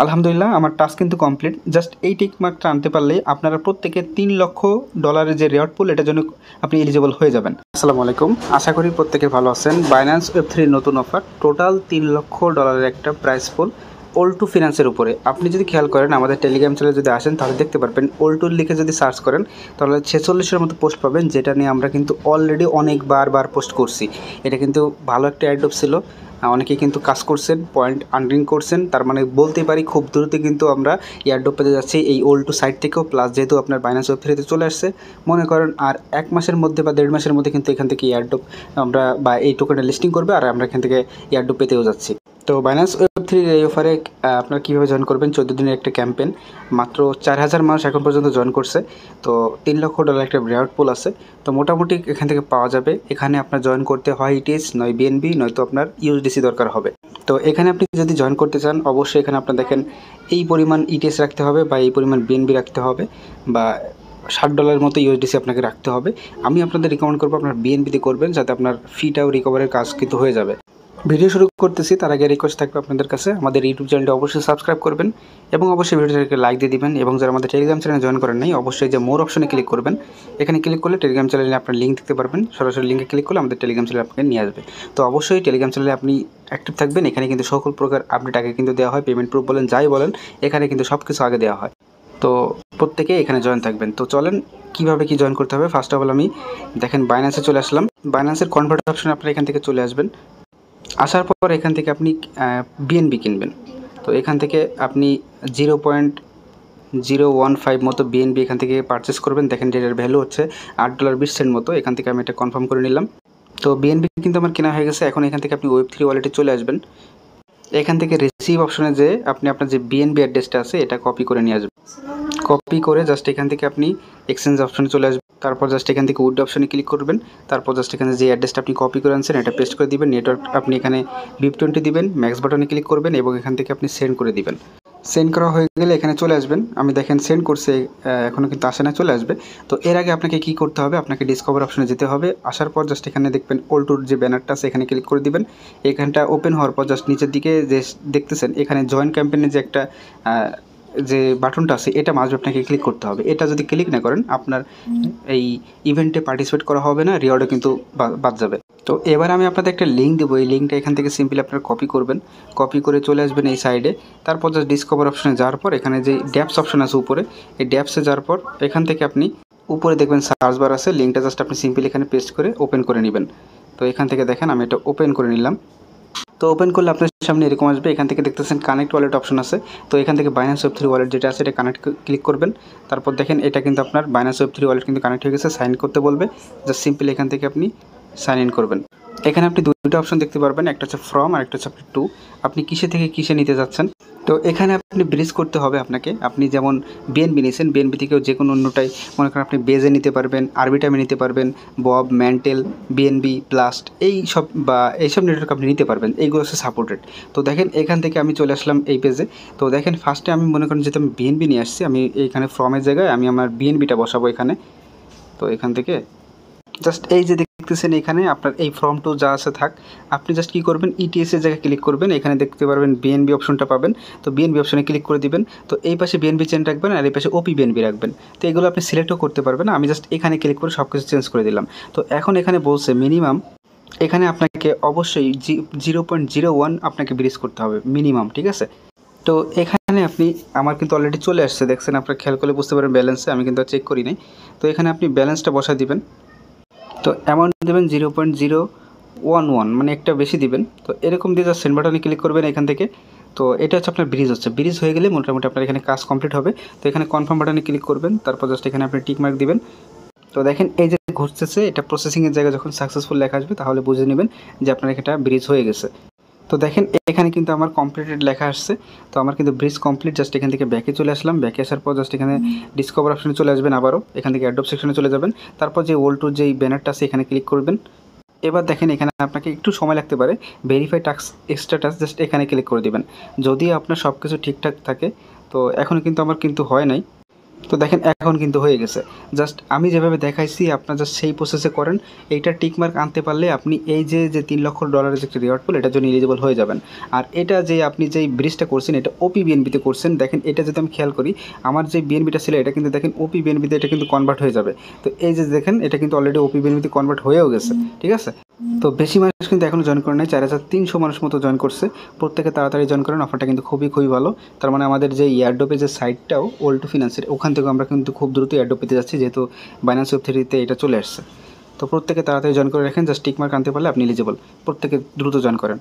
আলহামদুলিল্লাহ আমার টাস্ক কিন্তু কমপ্লিট। জাস্ট এই টিক মার্কটা আনতে পারলেই আপনারা প্রত্যেকে $3 লক্ষ যে রেওয়ার্ড পুল এটার জন্য আপনি এলিজিবল হয়ে যাবেন। আসসালামু আলাইকুম, আশা করি প্রত্যেকে ভালো আছেন। বাইন্যান্স ওয়েব3 নতুন অফার, টোটাল $3 লক্ষ একটা প্রাইস পুল All2 ফিন্যান্সের উপরে। আপনি যদি খেয়াল করেন আমাদের টেলিগ্রাম চ্যানেলে যদি আসেন তাহলে দেখতে পারবেন All2 লিখে যদি সার্চ করেন তাহলে 46-এর মতো পোস্ট পাবেন, যেটা নিয়ে আমরা কিন্তু অলরেডি অনেকবার পোস্ট করছি। এটা কিন্তু ভালো একটা অ্যাডপ ছিল, অনেকেই কিন্তু কাজ করছেন, পয়েন্ট আর্নিং করছেন। তার মানে বলতে পারি খুব দ্রুত কিন্তু আমরা এয়ারড্রপ পেতে যাচ্ছি এই All2 সাইট থেকেও। প্লাস যেহেতু আপনার বাইন্যান্স ওয়েব3তে চলে আসছে, মনে করেন আর 1 মাসের মধ্যে বা 1.5 মাসের মধ্যে কিন্তু এখান থেকে এয়ারড্রপ আমরা বা এই টোকেনটা লিস্টিং করবে আর আমরা এখান থেকে এয়ারড্রপ পেতেও যাচ্ছি। তো বাইন্যান্স ওয়েব3 এই অফারে আপনারা কীভাবে জয়েন করবেন, 14 দিনের একটা ক্যাম্পেইন, মাত্র 4000 মানুষ এখন পর্যন্ত জয়েন করছে। তো $3 লক্ষ একটা রেওয়ার্ড পুল আছে, তো মোটামুটি এখান থেকে পাওয়া যাবে। এখানে আপনার জয়েন করতে হয় ইটিএস, নয় বিএনবি, নয়তো আপনার ইউএসডিসি দরকার হবে। তো এখানে আপনি যদি জয়েন করতে চান অবশ্যই এখানে আপনার দেখেন এই পরিমাণ ইটিএস রাখতে হবে বা এই পরিমাণ বিএনবি রাখতে হবে বা $60 মতো ইউএসডিসি আপনাকে রাখতে হবে। আমি আপনাদের রিকমেন্ড করবো আপনার বিএনবিতে করবেন, যাতে আপনার ফিটাও রিকভারের কাজ কিন্তু হয়ে যাবে। ভিডিও শুরু করতেছি তার আগে রিকোয়েস্ট থাকবে আপনাদের কাছে আমাদের ইউটিউব চ্যানেলটা অবশ্যই সাবস্ক্রাইব করবেন এবং অবশ্যই ভিডিওটাকে লাইক দিয়ে দিবেন। এবং যারা আমাদের টেলিগ্রাম চ্যানেলে জয়েন করেন নাই অবশ্যই যে মোর অপশনে ক্লিক করবেন। এখানে ক্লিক করলে টেলিগ্রাম চ্যানেলে আপনার লিঙ্ক দেখতে পারবেন, সরাসরি লিঙ্কে ক্লিক করলে আমাদের টেলিগ্রাম চ্যানেলে আপনাকে নিয়ে আসবে। তো অবশ্যই টেলিগ্রাম চ্যানেলে আপনি অ্যাক্টিভ থাকবেন। এখানে কিন্তু সকল প্রকার আপডেট আগে কিন্তু দেওয়া হয়, পেমেন্ট প্রুফ বলেন যাই বলেন এখানে কিন্তু সব কিছু আগে দেওয়া হয়। তো প্রত্যেকে এখানে জয়েন থাকবেন। তো চলেন কীভাবে কি জয়েন করতে হবে। ফার্স্ট অফ অল আমি দেখেন বাইন্যান্সে চলে আসলাম। বাইন্যান্সের কনভার্ট অপশনে আপনারা এখান থেকে চলে আসবেন। আসার পর এখান থেকে আপনি বিএনবি কিনবেন। তো এখান থেকে আপনি 0.015 মতো বিএনবি এখান থেকে পারচেস করবেন। দেখেন যেটার ভ্যালু হচ্ছে $8.20 মতো। এখান থেকে আমি এটা কনফার্ম করে নিলাম। তো বিএনবি কিন্তু আমার কেনা হয়ে গেছে। এখন এখান থেকে আপনি ওয়েব3 ওয়ালেটে চলে আসবেন। এখান থেকে রিসিভ অপশনে যে আপনি আপনার যে বিএনবি অ্যাড্রেসটা আছে এটা কপি করে নিয়ে আসবেন। কপি করে জাস্ট এখান থেকে আপনি এক্সচেঞ্জ অপশনে চলে আসবেন। তারপর জাস্ট এখান থেকে উড অপশনে ক্লিক করবেন। তারপর জাস্ট এখানে যে অ্যাড্রেসটা আপনি কপি করে আনছেন এটা পেস্ট করে দিবেন। নেটওয়ার্ক আপনি এখানে BIP20 দিবেন, ম্যাক্স বাটনে ক্লিক করবেন এবং এখান থেকে আপনি সেন্ড করে দিবেন। সেন্ড করা হয়ে গেলে এখানে চলে আসবেন। আমি দেখেন সেন্ড করছে, এখনও কিন্তু আসে না, চলে আসবে। তো এর আগে আপনাকে কি করতে হবে, আপনাকে ডিসকভার অপশনে যেতে হবে। আসার পর জাস্ট এখানে দেখবেন All2 যে ব্যানারটা আছে এখানে ক্লিক করে দিবেন। এখানটা ওপেন হওয়ার পর জাস্ট নিচের দিকে যে দেখতেছেন এখানে জয়েন ক্যাম্পেইনে যে একটা যে বাটনটা আছে এটা মাঝে আপনাকে ক্লিক করতে হবে। এটা যদি ক্লিক না করেন আপনার এই ইভেন্টে পার্টিসিপেট করা হবে না, রিওয়ার্ডও কিন্তু বাদ যাবে। তো এবার আমি আপনাদের একটা লিঙ্ক দেবো, এই লিঙ্কটা এখান থেকে সিম্পলি আপনারা কপি করবেন। কপি করে চলে আসবেন এই সাইডে। তারপর জাস্ট ডিসকভার অপশনে যাওয়ার পর এখানে যে ড্যাপস অপশন আছে উপরে, এই ড্যাপসে যাওয়ার পর এখান থেকে আপনি উপরে দেখবেন সার্চ বার আছে, লিঙ্কটা জাস্ট আপনি সিম্পলি এখানে পেস্ট করে ওপেন করে নেবেন। তো এখান থেকে দেখেন আমি এটা ওপেন করে নিলাম। তো ওপেন করলে আপনার সামনে এরকম আসবে। এখান থেকে দেখতেছেন কানেক্ট ওয়ালেট অপশন আছে। তো এখান থেকে বাইন্যান্স ওয়েব3 ওয়ালেট যেটা আছে এটা কানেক্ট ক্লিক করবেন। তারপর দেখেন এটা কিন্তু আপনার বাইন্যান্স ওয়েব3 ওয়ালেট কিন্তু কানেক্ট হয়ে গেছে। সাইন করতে বলবে, জাস্ট সিম্পলি এখান থেকে আপনি সাইন ইন করবেন। এখানে আপনি দুটো অপশন দেখতে পারবেন, একটা হচ্ছে ফ্রম আর একটা হচ্ছে আপনি টু। আপনি কিসে থেকে কিসে নিতে যাচ্ছেন। তো এখানে আপনি ব্রিজ করতে হবে আপনাকে। আপনি যেমন বিএনবি নিয়েছেন, বিএনবি থেকেও যে কোনো অন্যটাই মনে করেন আপনি বেজে নিতে পারবেন, আরবিটামে নিতে পারবেন, বব, ম্যান্টেল, বিএনবি, ব্লাস্ট এইসব বা এইসব নেটওয়ার্ক আপনি নিতে পারবেন। এইগুলো হচ্ছে সাপোর্টেড। তো দেখেন এখান থেকে আমি চলে আসলাম এই পেজে। তো দেখেন ফার্স্টে আমি মনে করেন যেহেতু আমি বিএনবি নিয়ে আসছি, আমি এইখানে ফ্রমের জায়গায় আমি আমার বিএনবিটা বসাবো এখানে। তো এখান থেকে জাস্ট এই যে দেখতেছেন এখানে আপনার এই ফর্ম টু যা আছে থাক, আপনি জাস্ট কী করবেন ইটিএস এর জায়গায় ক্লিক করবেন। এখানে দেখতে পারবেন বিএনবি অপশনটা পাবেন। তো বিএনবি অপশনে ক্লিক করে দিবেন। তো এই পাশে বিএনবি চেন রাখবেন আর এই পাশে ওপি বিএনবি রাখবেন। তো এগুলো আপনি সিলেক্টও করতে পারবেন। আমি জাস্ট এখানে ক্লিক করে সব কিছু চেঞ্জ করে দিলাম। তো এখন এখানে বলছে মিনিমাম এখানে আপনাকে অবশ্যই 0.01 আপনাকে ব্রিজ করতে হবে মিনিমাম, ঠিক আছে। তো এখানে আপনি আমার কিন্তু অলরেডি চলে আসছে, দেখছেন আপনারা খেয়াল করলে বুঝতে পারেন ব্যালেন্সে, আমি কিন্তু চেক করি নাই। তো এখানে আপনি ব্যালেন্সটা বসা দিবেন। তো অ্যামাউন্ট দেবেন 0.011, মানে একটা বেশি দিবেন। তো এরকম দিয়ে জাস্ট সেন্ড বাটনে ক্লিক করবেন এখান থেকে। তো এটা হচ্ছে আপনার ব্রিজ হচ্ছে। ব্রিজ হয়ে গেলে মোটামুটি আপনার এখানে কাজ কমপ্লিট হবে। তো এখানে কনফার্ম বাটনে ক্লিক করবেন। তারপর জাস্ট এখানে আপনি টিক মার্ক দিবেন। তো দেখেন এই যে ঘুরতেছে, এটা প্রসেসিংয়ের জায়গায় যখন সাকসেসফুল লেখা আসবে তাহলে বুঝে নেবেন যে আপনার এটা ব্রিজ হয়ে গেছে। তো দেখেন এখানে কিন্তু আমার কমপ্লিটেড লেখা আসছে। তো আমার কিন্তু ব্রিজ কমপ্লিট। জাস্ট এখান থেকে ব্যাকে চলে আসলাম। ব্যাকে আসার পর জাস্ট এখানে ডিসকভার অপশনে চলে আসবেন আবারও। এখান থেকে অ্যাডপ সেকশনে চলে যাবেন। তারপর যে All2 যেই ব্যানারটা আছে এখানে ক্লিক করবেন। এবার দেখেন এখানে আপনাকে একটু সময় লাগতে পারে, ভেরিফাই টাস্ক স্ট্যাটাস জাস্ট এখানে ক্লিক করে দিবেন। যদি আপনার সব কিছু ঠিকঠাক থাকে, তো এখনও কিন্তু আমার কিন্তু হয় নাই। তো দেখেন এখন কিন্তু হয়ে গেছে। জাস্ট আমি যেভাবে দেখাইছি আপনার জাস্ট সেই প্রসেসে করেন। এইটা টিক মার্ক আনতে পারলে আপনি এই যে $3 লক্ষ যে একটা রিওয়ার্ড পুল, এটার জন্য এলিজিবল হয়ে যাবেন। আর এটা যে আপনি যেই ব্রিজটা করছেন এটা ওপি বিএনবিতে করছেন। দেখেন এটা যদি আমি খেয়াল করি, আমার যে বিএনবিটা ছিল এটা কিন্তু দেখেন ওপি বিএনবিতে এটা কিন্তু কনভার্ট হয়ে যাবে। তো এই যে দেখেন এটা কিন্তু অলরেডি ওপি বিএনবিতে কনভার্ট হয়েও গেছে, ঠিক আছে। তো বেশি মানুষ কিন্তু এখনও জয়েন করে নাই, 4300 মানুষ মতো জয়েন করছে। প্রত্যেকে তাড়াতাড়ি জয়েন করেন, অফারটা কিন্তু খুবই ভালো। তার মানে আমাদের যে এয়ারড্রপের যে সাইটটাও ওল্ড ফিনান্সের, ওখান থেকে আমরা কিন্তু খুব দ্রুত এয়ারড্রপ পেতে যাচ্ছি, যেহেতু বাইন্যান্স ওয়েব3তে এটা চলে আসছে। তো প্রত্যেকে তাড়াতাড়ি জয়েন করে রাখেন, জাস্ট টিক মার্ক আনতে পারলে আপনি এলিজিবল। প্রত্যেকে দ্রুত জয়েন করেন।